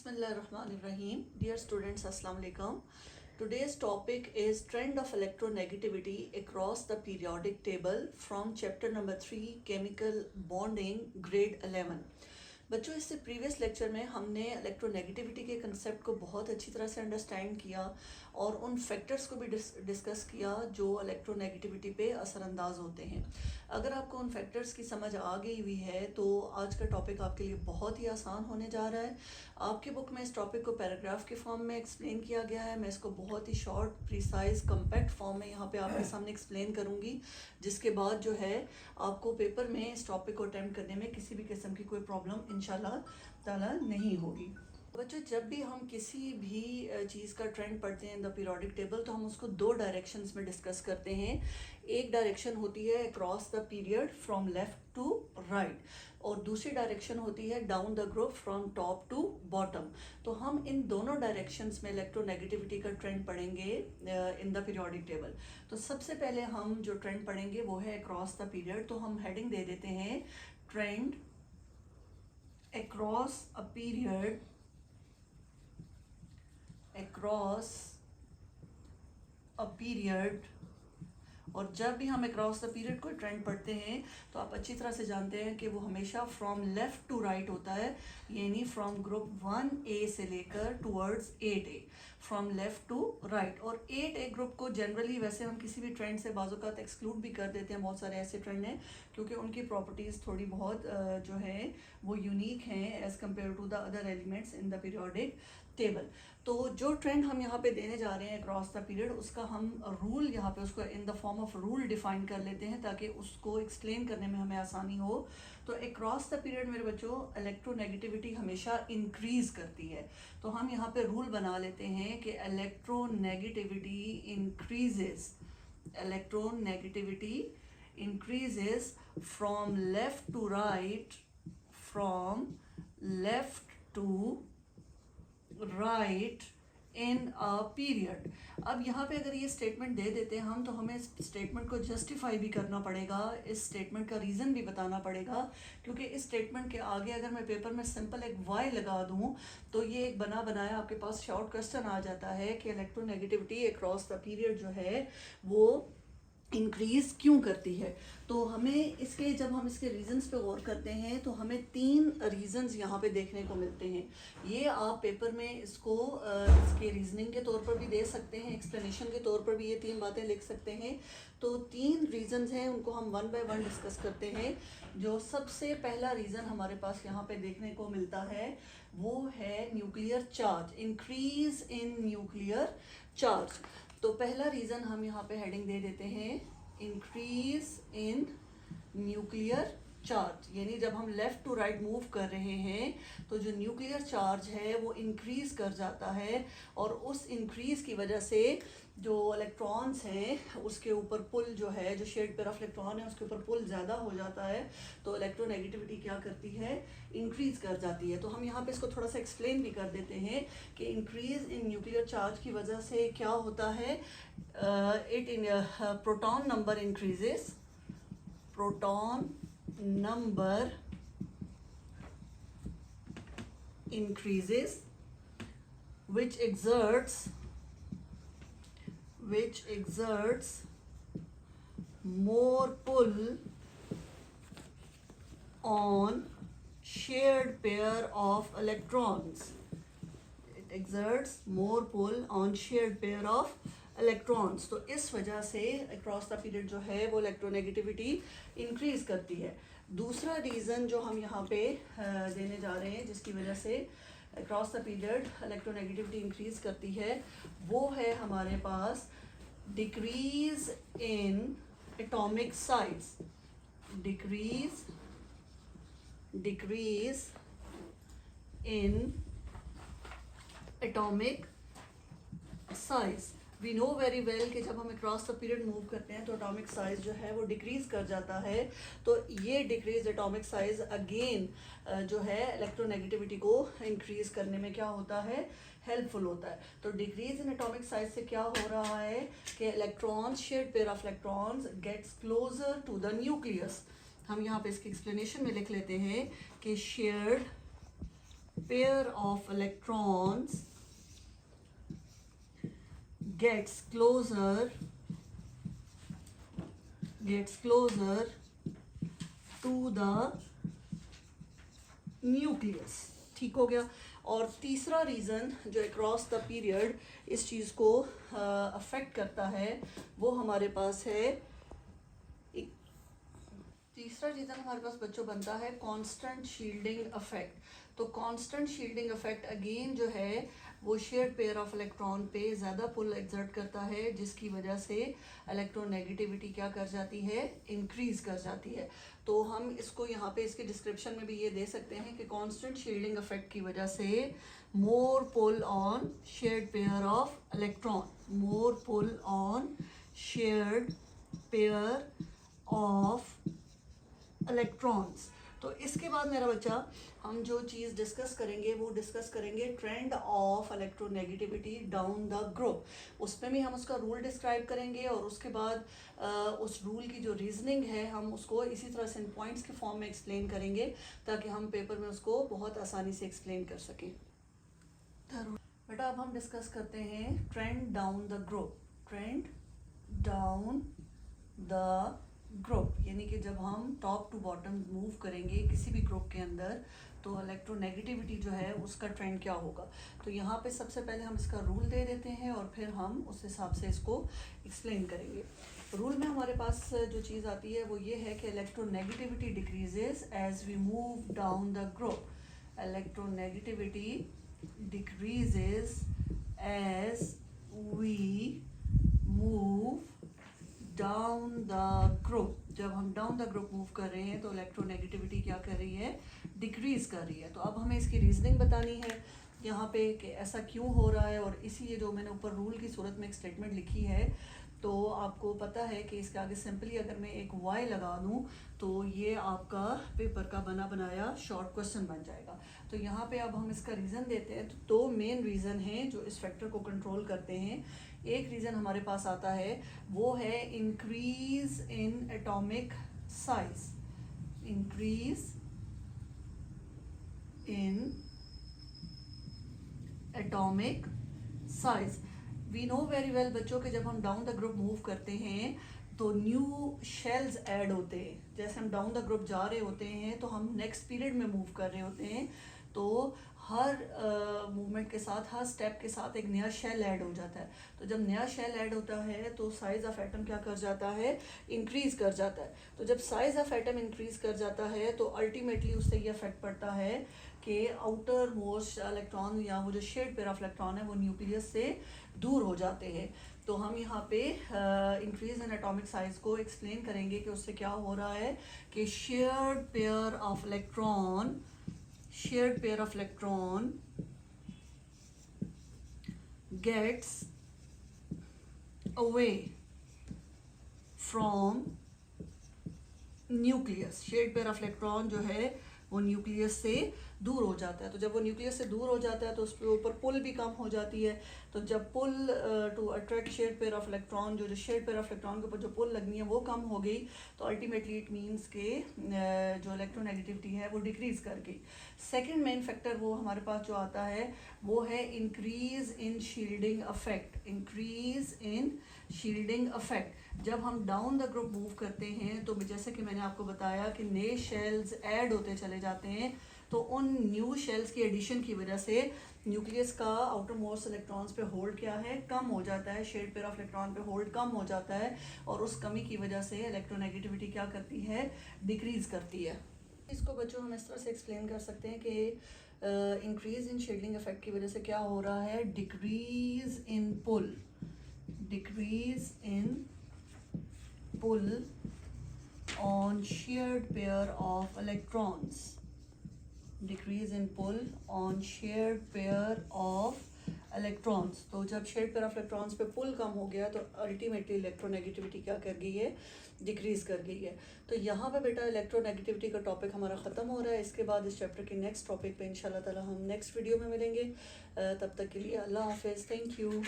Bismillahirrahmanirrahim. Dear students, Assalamu alaikum. Today's topic is trend of electronegativity across the periodic table from chapter number 3 chemical bonding grade 11. बच्चों, इससे previous lecture में हमने electronegativity के concept को बहुत अच्छी तरह से अंडरस्टैंड किया और उन फैक्टर्स को भी डिस्कस किया जो इलेक्ट्रोनेगेटिविटी पे असरअंदाज होते हैं। अगर आपको उन फैक्टर्स की समझ आ गई हुई है तो आज का टॉपिक आपके लिए बहुत ही आसान होने जा रहा है। आपकी बुक में इस टॉपिक को पैराग्राफ के फॉर्म में एक्सप्लेन किया गया है। मैं इसको बहुत ही शॉर्ट, प्रिसाइज, कम्पैक्ट फॉर्म में यहाँ पे आपके सामने एक्सप्लेन करूँगी, जिसके बाद जो है आपको पेपर में इस टॉपिक को अटेम्प्ट करने में किसी भी किस्म की कोई प्रॉब्लम इंशाल्लाह ताला नहीं होगी। बच्चों, जब भी हम किसी भी चीज़ का ट्रेंड पढ़ते हैं इन द पीरियोडिक टेबल तो हम उसको दो डायरेक्शंस में डिस्कस करते हैं। एक डायरेक्शन होती है across the period from left to right और दूसरी डायरेक्शन होती है down the group from top to bottom. तो हम इन दोनों डायरेक्शंस में इलेक्ट्रोनेगेटिविटी का ट्रेंड पढ़ेंगे इन द पीरियोडिक टेबल। तो सबसे पहले हम जो ट्रेंड पढ़ेंगे वो है अक्रॉस द पीरियड। तो हम हेडिंग दे देते हैं ट्रेंड across a period, और जब भी हम अक्रॉस द पीरियड कोई ट्रेंड पढ़ते हैं तो आप अच्छी तरह से जानते हैं कि वो हमेशा फ्रॉम लेफ्ट टू राइट होता है, यानी फ्रॉम ग्रुप 1A से लेकर towards 8A, from left to right. और 8A ग्रुप को जनरली वैसे हम किसी भी ट्रेंड से बाज़-औक़ात एक्सक्लूड भी कर देते हैं। बहुत सारे ऐसे ट्रेंड हैं क्योंकि उनकी प्रॉपर्टीज़ थोड़ी बहुत जो है वो यूनिक हैं as compare to the other elements in the periodic table. तो जो ट्रेंड हम यहाँ पे देने जा रहे हैं अक्रॉस द पीरियड, उसका हम रूल यहाँ पे उसको in the form of rule define कर लेते हैं ताकि उसको एक्सप्लेन करने में हमें आसानी हो। तो अक्रॉस द पीरियड मेरे बच्चों इलेक्ट्रोनेगेटिविटी हमेशा इंक्रीज करती है। तो हम यहाँ पे रूल बना लेते हैं कि electronegativity increases from left to right, right in a period. अब यहाँ पे अगर ये स्टेटमेंट दे देते हैं हम तो हमें इस स्टेटमेंट को जस्टिफाई भी करना पड़ेगा, इस स्टेटमेंट का रीज़न भी बताना पड़ेगा, क्योंकि इस स्टेटमेंट के आगे अगर मैं पेपर में सिंपल एक वाई लगा दूँ तो ये एक बना बनाया आपके पास शॉर्ट क्वेश्चन आ जाता है कि इलेक्ट्रोनेगेटिविटी अक्रॉस द पीरियड जो है वो इंक्रीज़ क्यों करती है। तो हमें इसके जब हम इसके रीज़न्स पे गौर करते हैं तो हमें 3 रीज़न्स यहाँ पे देखने को मिलते हैं। ये आप पेपर में इसको इसके रीजनिंग के तौर पर भी दे सकते हैं, एक्सप्लेनेशन के तौर पर भी ये 3 बातें लिख सकते हैं। तो 3 रीज़न्स हैं, उनको हम वन बाय वन डिस्कस करते हैं। जो सबसे पहला रीज़न हमारे पास यहाँ पे देखने को मिलता है वो है nuclear charge, increase in nuclear charge. तो पहला रीज़न हम यहाँ पे हेडिंग दे देते हैं इंक्रीज इन न्यूक्लियर चार्ज, यानी जब हम लेफ़्ट टू राइट मूव कर रहे हैं तो जो न्यूक्लियर चार्ज है वो इंक्रीज़ कर जाता है और उस इंक्रीज़ की वजह से जो इलेक्ट्रॉन्स हैं उसके ऊपर पुल जो है, जो शेड पेयर ऑफ इलेक्ट्रॉन है उसके ऊपर पुल ज़्यादा हो जाता है। तो इलेक्ट्रोनेगेटिविटी क्या करती है, इंक्रीज़ कर जाती है। तो हम यहाँ पे इसको थोड़ा सा एक्सप्लेन भी कर देते हैं कि इंक्रीज़ इन न्यूक्लियर चार्ज की वजह से क्या होता है। Proton number increases, proton number increases which exerts more pull on shared pair of electrons. It exerts more pull on shared pair of electrons. तो इस वजह से अक्रॉस द पीरियड जो है वो इलेक्ट्रोनेगेटिविटी इंक्रीज़ करती है। दूसरा रीज़न जो हम यहाँ पे देने जा रहे हैं जिसकी वजह से across the period electronegativity increase करती है वो है हमारे पास decrease in atomic size, decrease in atomic size. We know very well कि जब हम अक्रॉस द पीरियड मूव करते हैं तो एटॉमिक साइज़ जो है वो डिक्रीज़ कर जाता है। तो ये डिक्रीज एटॉमिक साइज़ अगेन जो है इलेक्ट्रोनेगेटिविटी को इंक्रीज़ करने में क्या होता है, हेल्पफुल होता है। तो डिक्रीज इन एटॉमिक साइज से क्या हो रहा है कि electrons, shared pair of electrons gets closer to the nucleus. हम यहाँ पे इसकी एक्सप्लेनेशन में लिख लेते हैं कि shared pair of electrons gets closer to the nucleus. ठीक हो गया। और तीसरा रीज़न जो अक्रॉस द पीरियड इस चीज़ को अफेक्ट करता है वो हमारे पास है, तीसरा रीज़न हमारे पास बच्चों बनता है कांस्टेंट शील्डिंग इफेक्ट। तो कांस्टेंट शील्डिंग इफेक्ट अगेन जो है वो शेयर्ड पेयर ऑफ इलेक्ट्रॉन पे ज़्यादा पुल एक्सर्ट करता है, जिसकी वजह से इलेक्ट्रोनेगेटिविटी क्या कर जाती है, इंक्रीज कर जाती है। तो हम इसको यहाँ पे इसके डिस्क्रिप्शन में भी ये दे सकते हैं कि कांस्टेंट शील्डिंग इफेक्ट की वजह से more pull on shared pair of electron, more pull on shared pair of electrons. तो इसके बाद मेरा बच्चा हम जो चीज़ डिस्कस करेंगे वो डिस्कस करेंगे trend of electronegativity down the group. उसमें भी हम उसका रूल डिस्क्राइब करेंगे और उसके बाद उस रूल की जो रीजनिंग है हम उसको इसी तरह से इन पॉइंट्स के फॉर्म में एक्सप्लेन करेंगे ताकि हम पेपर में उसको बहुत आसानी से एक्सप्लेन कर सकें। बेटा अब हम डिस्कस करते हैं trend down the group. Trend down the group यानी कि जब हम टॉप टू बॉटम मूव करेंगे किसी भी ग्रुप के अंदर तो इलेक्ट्रोनेगेटिविटी जो है उसका ट्रेंड क्या होगा। तो यहाँ पे सबसे पहले हम इसका रूल दे देते हैं और फिर हम उस हिसाब से इसको एक्सप्लेन करेंगे। रूल में हमारे पास जो चीज़ आती है वो ये है कि electronegativity decreases as we move down the group. Electronegativity decreases as we move down the group. जब हम डाउन द ग्रुप मूव कर रहे हैं तो इलेक्ट्रोनेगेटिविटी क्या कर रही है, डिक्रीज कर रही है। तो अब हमें इसकी रीजनिंग बतानी है यहाँ पे कि ऐसा क्यों हो रहा है। और इसी ये जो मैंने ऊपर रूल की सूरत में एक स्टेटमेंट लिखी है तो आपको पता है कि इसके आगे सिंपली अगर मैं एक वाई लगा दूँ तो ये आपका पेपर का बना बनाया शॉर्ट क्वेश्चन बन जाएगा। तो यहाँ पे अब हम इसका रीज़न देते हैं। तो दो मेन रीज़न हैं जो इस फैक्टर को कंट्रोल करते हैं। एक रीज़न हमारे पास आता है वो है increase in atomic size, increase in atomic size. We know very well बच्चों के जब हम डाउन द ग्रुप मूव करते हैं तो न्यू शेल्स ऐड होते हैं। जैसे हम डाउन द ग्रुप जा रहे होते हैं तो हम नेक्स्ट पीरियड में मूव कर रहे होते हैं तो हर मूवमेंट के साथ, हर स्टेप के साथ एक नया शेल ऐड हो जाता है। तो जब नया शेल ऐड होता है तो साइज ऑफ एटम क्या कर जाता है, इंक्रीज कर जाता है। तो जब साइज ऑफ एटम इंक्रीज कर जाता है तो अल्टीमेटली उससे ये इफेक्ट पड़ता है कि आउटर मोस्ट इलेक्ट्रॉन या वो जो शेयर्ड पेयर ऑफ इलेक्ट्रॉन है वो न्यूक्लियस से दूर हो जाते हैं। तो हम यहाँ पे इंक्रीज इन एटॉमिक साइज को एक्सप्लेन करेंगे कि उससे क्या हो रहा है कि shared pair of electron gets away from nucleus. Shared pair of electron जो है वो न्यूक्लियस से दूर हो जाता है। तो जब वो न्यूक्लियस से दूर हो जाता है तो उसके ऊपर पुल भी कम हो जाती है। तो जब pull to attract shared pair of electron, जो शेयर्ड पेयर ऑफ इलेक्ट्रॉन के ऊपर जो पुल लगनी है वो कम हो गई तो अल्टीमेटली इट मीन्स के जो इलेक्ट्रोनेगेटिविटी है वो डिक्रीज कर गई। सेकेंड मेन फैक्टर वो हमारे पास जो आता है वो है increase in shielding effect. Increase in shielding effect जब हम डाउन द ग्रुप मूव करते हैं तो जैसे कि मैंने आपको बताया कि नए शेल्स ऐड होते चले जाते हैं। तो उन न्यू शेल्स की एडिशन की वजह से न्यूक्लियस का आउटर मोस्ट इलेक्ट्रॉन्स पे होल्ड क्या है, कम हो जाता है। शेयर्ड पेयर ऑफ इलेक्ट्रॉन पे होल्ड कम हो जाता है और उस कमी की वजह से इलेक्ट्रोनेगेटिविटी क्या करती है, डिक्रीज करती है। इसको बच्चों हम इस तरह से एक्सप्लेन कर सकते हैं कि इंक्रीज इन शील्डिंग इफेक्ट की वजह से क्या हो रहा है, decrease in pull, decrease in pull on shared pair of electrons, decrease in pull on shared pair of electrons। तो जब shared pair of electrons पे पुल कम हो गया तो अल्टीमेटली इलेक्ट्रोनेगेटिविटी क्या कर गई है, डिक्रीज कर गई है। तो यहाँ पे बेटा इलेक्ट्रोनेगेटिविटी का टॉपिक हमारा ख़त्म हो रहा है। इसके बाद इस चैप्टर के नेक्स्ट टॉपिक पे इंशाल्लाह ताला हम नेक्स्ट वीडियो में मिलेंगे। तब तक के लिए अल्लाह हाफिज़, थैंक यू।